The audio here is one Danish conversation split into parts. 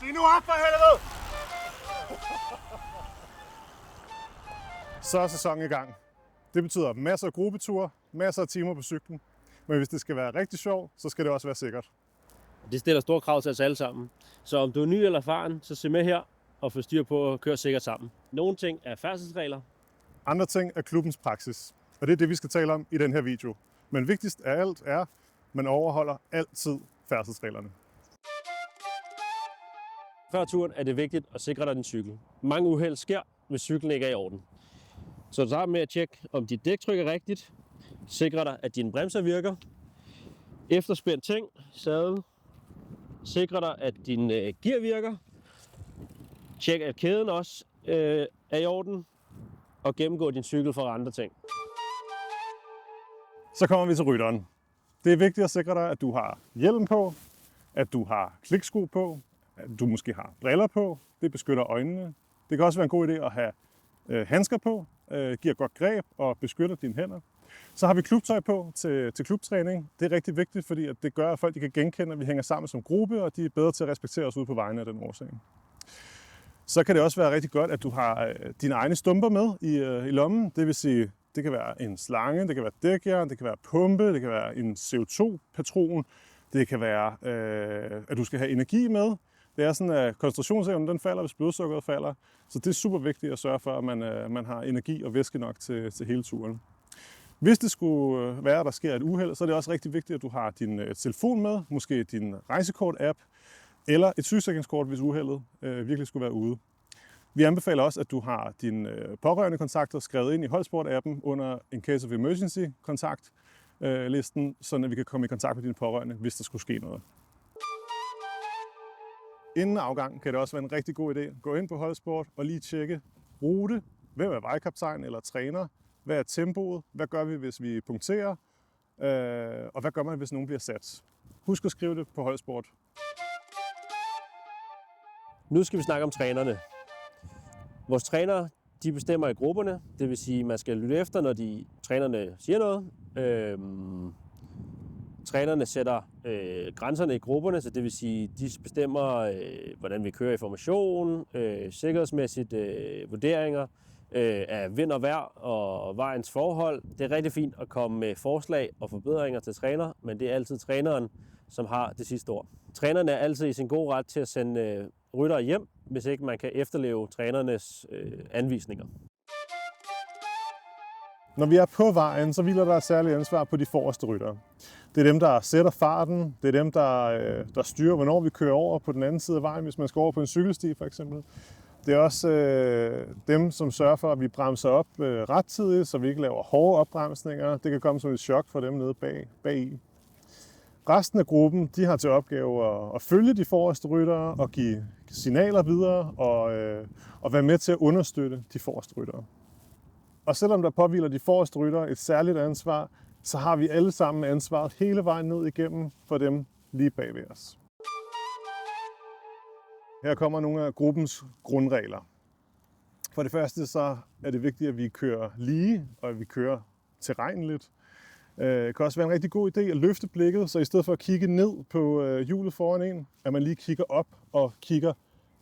Stig nu op for helvede! Så er sæsonen i gang. Det betyder masser af gruppeture, masser af timer på cyklen. Men hvis det skal være rigtig sjovt, så skal det også være sikkert. Det stiller store krav til os alle sammen. Så om du er ny eller erfaren, så se med her og få styr på at køre sikkert sammen. Nogle ting er færdselsregler. Andre ting er klubbens praksis. Og det er det, vi skal tale om i den her video. Men vigtigst af alt er, at man overholder altid færdselsreglerne. Før turen er det vigtigt at sikre dig din cykel. Mange uheld sker, hvis cyklen ikke er i orden. Så start med at tjekke, om dit dæktryk er rigtigt. Sikre dig, at dine bremser virker. Efterspænd ting, sadel. Sikre dig, at din gear virker. Tjek, at kæden også er i orden. Og gennemgå din cykel for andre ting. Så kommer vi til rytteren. Det er vigtigt at sikre dig, at du har hjelm på, at du har kliksko på, at du måske har briller på. Det beskytter øjnene. Det kan også være en god idé at have handsker på, giver godt greb og beskytter dine hænder. Så har vi klubtøj på til klubtræning. Det er rigtig vigtigt, fordi at det gør, at folk kan genkende, at vi hænger sammen som gruppe, og de er bedre til at respektere os ude på vejene af den årsag. Så kan det også være rigtig godt, at du har dine egne stumper med i lommen. Det vil sige, det kan være en slange, det kan være dækjern, det kan være pumpe, det kan være en CO2-patron, det kan være, at du skal have energi med. Det er sådan, at koncentrationsevnen den falder, hvis blodsukkeret falder. Så det er super vigtigt at sørge for, at man har energi og væske nok til hele turen. Hvis det skulle være, at der sker et uheld, så er det også rigtig vigtigt, at du har din telefon med, måske din rejsekort-app, eller et sygesikringskort, hvis uheldet virkelig skulle være ude. Vi anbefaler også, at du har dine pårørende kontakter skrevet ind i Holdsport-appen under In Case of Emergency-kontaktlisten, så vi kan komme i kontakt med dine pårørende, hvis der skulle ske noget. Inden afgang kan det også være en rigtig god idé. Gå ind på Holdsport og lige tjekke rute. Hvem er vejkaptajn eller træner? Hvad er tempoet? Hvad gør vi, hvis vi punkterer? Og hvad gør man, hvis nogen bliver sat? Husk at skrive det på Holdsport. Nu skal vi snakke om trænerne. Vores trænere, de bestemmer i grupperne. Det vil sige, at man skal lytte efter, når trænerne siger noget. Trænerne sætter grænserne i grupperne, så det vil sige, de bestemmer, hvordan vi kører i formation, sikkerhedsmæssigt vurderinger af vind og vejr og vejens forhold. Det er rigtig fint at komme med forslag og forbedringer til træner, men det er altid træneren, som har det sidste ord. Trænerne er altid i sin gode ret til at sende ryttere hjem, hvis ikke man kan efterleve trænernes anvisninger. Når vi er på vejen, så hviler der et særligt ansvar på de forreste ryttere. Det er dem, der sætter farten. Det er dem, der styrer, hvornår vi kører over på den anden side af vejen, hvis man skal over på en cykelsti for eksempel. Det er også dem, som sørger for, at vi bremser op rettidigt, så vi ikke laver hårde opbremsninger. Det kan komme som et chok for dem nede bagi. Resten af gruppen de har til opgave at følge de forreste ryttere og give signaler videre og være med til at understøtte de forreste ryttere. Og selvom der påhviler de forreste ryttere et særligt ansvar, så har vi alle sammen ansvaret hele vejen ned igennem for dem lige bagved os. Her kommer nogle af gruppens grundregler. For det første så er det vigtigt, at vi kører lige, og at vi kører terrænligt. Det kan også være en rigtig god idé at løfte blikket, så i stedet for at kigge ned på hjulet foran en, at man lige kigger op og kigger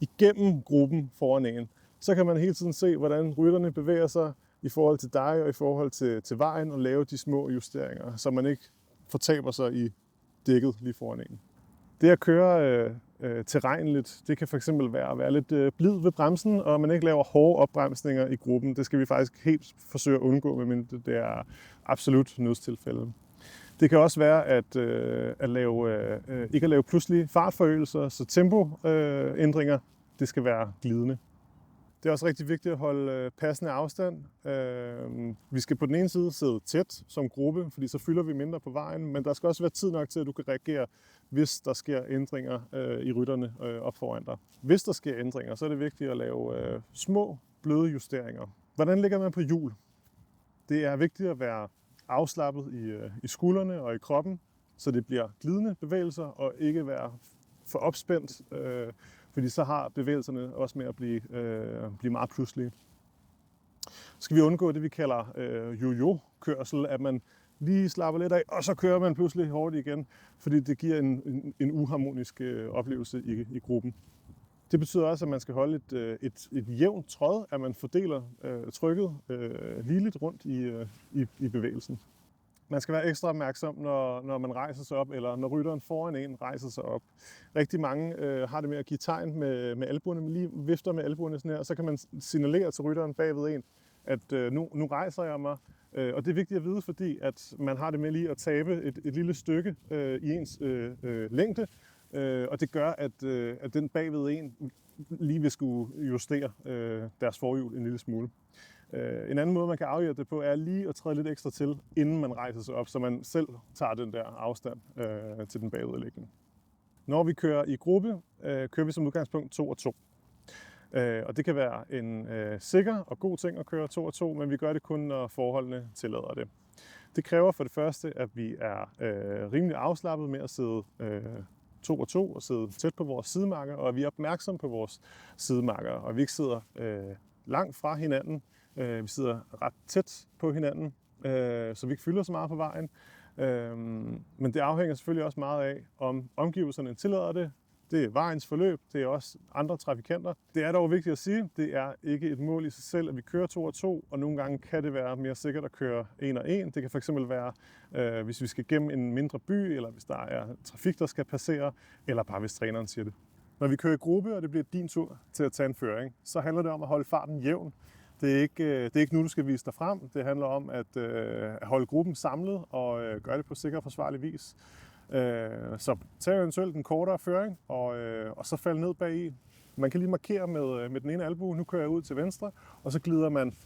igennem gruppen foran en. Så kan man hele tiden se, hvordan rytterne bevæger sig i forhold til dig og i forhold til vejen og lave de små justeringer, så man ikke fortaber sig i dækket lige foran en. Det at køre terrænligt, det kan fx være at være lidt blid ved bremsen, og man ikke laver hårde opbremsninger i gruppen. Det skal vi faktisk helt forsøge at undgå, medmindre det er absolut nødstilfælde. Det kan også være ikke at lave pludselige fartforøgelser, så tempoændringer, det skal være glidende. Det er også rigtig vigtigt at holde passende afstand. Vi skal på den ene side sidde tæt som gruppe, fordi så fylder vi mindre på vejen, men der skal også være tid nok til, at du kan reagere, hvis der sker ændringer i rytterne op foran dig. Hvis der sker ændringer, så er det vigtigt at lave små, bløde justeringer. Hvordan ligger man på hjul? Det er vigtigt at være afslappet i skuldrene og i kroppen, så det bliver glidende bevægelser og ikke være for opspændt, fordi så har bevægelserne også med at blive meget pludselige. Så skal vi undgå det, vi kalder jo-jo-kørsel, at man lige slapper lidt af, og så kører man pludselig hårdt igen, fordi det giver en uharmonisk oplevelse i gruppen. Det betyder også, at man skal holde et jævnt tråd, at man fordeler trykket ligeligt rundt i bevægelsen. Man skal være ekstra opmærksom, når man rejser sig op, eller når rytteren foran en rejser sig op. Rigtig mange har det med at give tegn med albuerne, men lige vifter med albuerne sådan her, så kan man signalere til rytteren bagved en, at nu rejser jeg mig. Og det er vigtigt at vide, fordi at man har det med lige at tabe et lille stykke i ens længde, og det gør, at den bagved en lige vil skulle justere deres forhjul en lille smule. En anden måde, man kan afhjælpe det på, er lige at træde lidt ekstra til, inden man rejser sig op, så man selv tager den der afstand til den bagudliggende. Når vi kører i gruppe, kører vi som udgangspunkt 2 og 2. Og det kan være en sikker og god ting at køre 2 og 2, men vi gør det kun, når forholdene tillader det. Det kræver for det første, at vi er rimelig afslappet med at sidde 2 og 2 og sidde tæt på vores sidemarker, og at vi er opmærksomme på vores sidemarker, og vi ikke sidder langt fra hinanden. Vi sidder ret tæt på hinanden, så vi ikke fylder så meget på vejen. Men det afhænger selvfølgelig også meget af, om omgivelserne tillader det. Det er vejens forløb, det er også andre trafikanter. Det er dog vigtigt at sige, det er ikke et mål i sig selv, at vi kører 2 og 2, og nogle gange kan det være mere sikkert at køre 1 og 1. Det kan fx være, hvis vi skal gennem en mindre by, eller hvis der er trafik, der skal passere, eller bare hvis træneren siger det. Når vi kører i gruppe, og det bliver din tur til at tage en føring, så handler det om at holde farten jævn. Det er ikke nu, du skal vise dig frem. Det handler om at holde gruppen samlet og gøre det på sikker og forsvarlig vis. Så tag eventuelt en kortere føring og så fald ned bagi. Man kan lige markere med den ene albue. Nu kører jeg ud til venstre, og så glider man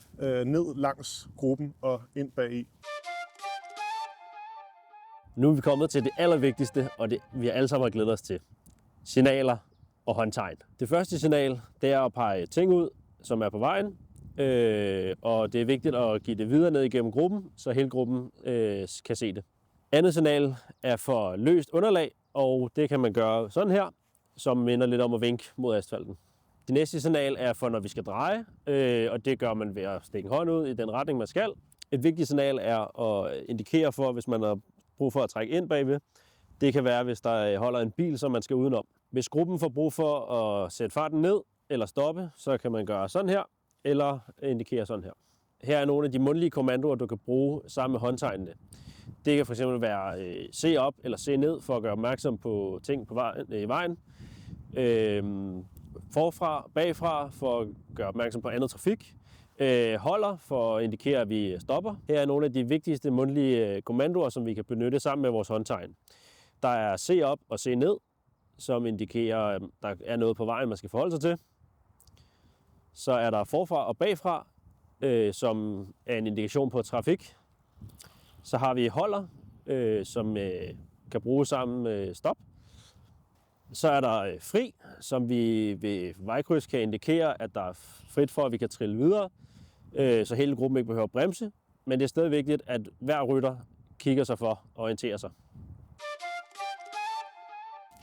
ned langs gruppen og ind bagi. Nu er vi kommet til det allervigtigste, og det vi alle sammen har glædet os til. Signaler og håndtegn. Det første signal, det er at pege ting ud, som er på vejen. Og det er vigtigt at give det videre ned igennem gruppen, så hele gruppen kan se det. Andet signal er for løst underlag, og det kan man gøre sådan her, som minder lidt om at vinke mod asfalten. Det næste signal er for, når vi skal dreje, og det gør man ved at stikke en hånd ud i den retning, man skal. Et vigtigt signal er at indikere for, hvis man har brug for at trække ind bagved. Det kan være, hvis der holder en bil, som man skal udenom. Hvis gruppen får brug for at sætte farten ned eller stoppe, så kan man gøre sådan her, eller indikere sådan her. Her er nogle af de mundtlige kommandoer, du kan bruge sammen med håndtegnene. Det kan fx være se op eller se ned for at gøre opmærksom på ting på vejen. Forfra, bagfra for at gøre opmærksom på andet trafik. Holder for at indikere, at vi stopper. Her er nogle af de vigtigste mundtlige kommandoer, som vi kan benytte sammen med vores håndtegn. Der er se op og se ned, som indikerer, at der er noget på vejen, man skal forholde sig til. Så er der forfra og bagfra, som er en indikation på trafik. Så har vi holder, som kan bruges sammen med stop. Så er der fri, som vi ved vejkryds kan indikere, at der er frit for, at vi kan trille videre, så hele gruppen ikke behøver at bremse. Men det er stadig vigtigt, at hver rytter kigger sig for og orienterer sig.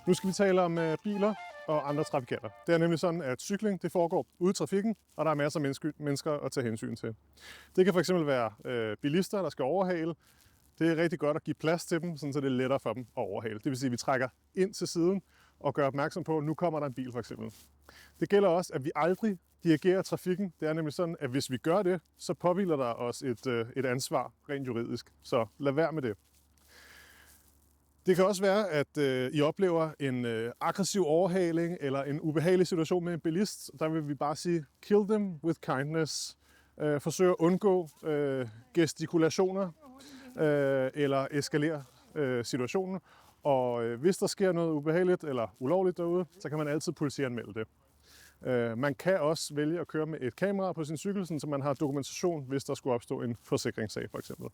Nu skal vi tale om biler og andre trafikanter. Det er nemlig sådan, at cykling det foregår ude i trafikken, og der er masser af mennesker at tage hensyn til. Det kan fx være bilister, der skal overhale. Det er rigtig godt at give plads til dem, så det er lettere for dem at overhale. Det vil sige, at vi trækker ind til siden og gør opmærksom på, at nu kommer der en bil for eksempel. Det gælder også, at vi aldrig dirigerer trafikken. Det er nemlig sådan, at hvis vi gør det, så påhviler der os et ansvar rent juridisk. Så lad være med det. Det kan også være, at I oplever en aggressiv overhaling eller en ubehagelig situation med en bilist. Der vil vi bare sige, kill them with kindness. Forsøg at undgå gestikulationer eller eskalere situationen. Og hvis der sker noget ubehageligt eller ulovligt derude, så kan man altid politianmelde det. Man kan også vælge at køre med et kamera på sin cykel, så man har dokumentation, hvis der skulle opstå en forsikringssag for eksempel.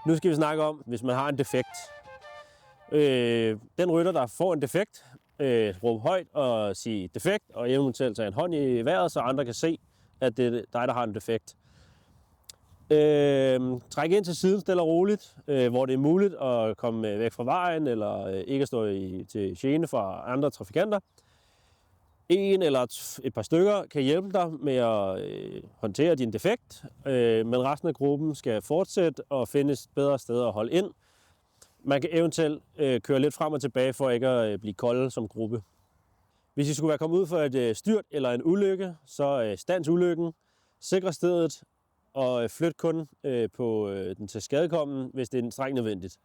Nu skal vi snakke om, hvis man har en defekt. Den rytter, der får en defekt, råb højt og sige defekt, og eventuelt tage en hånd i vejret, så andre kan se, at det er dig, der har en defekt. Træk ind til siden stille og roligt, hvor det er muligt at komme væk fra vejen, eller ikke at stå til gene fra andre trafikanter. En eller et par stykker kan hjælpe dig med at håndtere din defekt, men resten af gruppen skal fortsætte og finde et bedre sted at holde ind. Man kan eventuelt køre lidt frem og tilbage for ikke at blive kolde som gruppe. Hvis I skulle være kommet ud for et styrt eller en ulykke, så stands ulykken, sikre stedet og flyt kun på den til skadekommen, hvis det er strengt nødvendigt.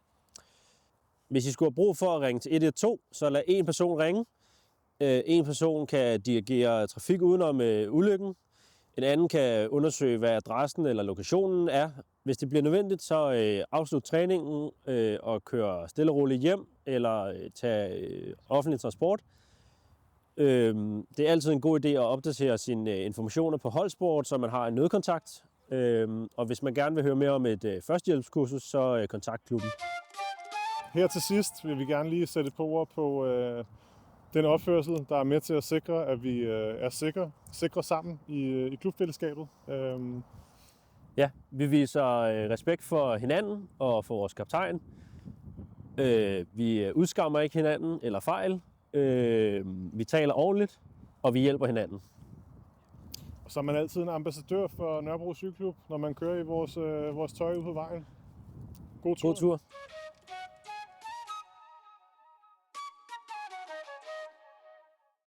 Hvis I skulle have brug for at ringe til 112, så lad en person ringe. En person kan dirigere trafik udenom ulykken. En anden kan undersøge, hvad adressen eller lokationen er. Hvis det bliver nødvendigt, så afslut træningen og køre stille og roligt hjem eller tage offentlig transport. Det er altid en god idé at opdatere sine informationer på Holdsport, så man har en nødkontakt. Og hvis man gerne vil høre mere om et førstehjælpskursus, så kontakt klubben. Her til sidst vil vi gerne lige sætte et par ord på den opførsel, der er med til at sikre, at vi er sikre sammen i klubfællesskabet. Ja, vi viser respekt for hinanden og for vores kaptajn. Vi udskammer ikke hinanden eller fejl. Vi taler ordentligt, og vi hjælper hinanden. Og så er man altid en ambassadør for Nørrebro Cykelklub, når man kører i vores tøj ud på vejen. God tur. God tur.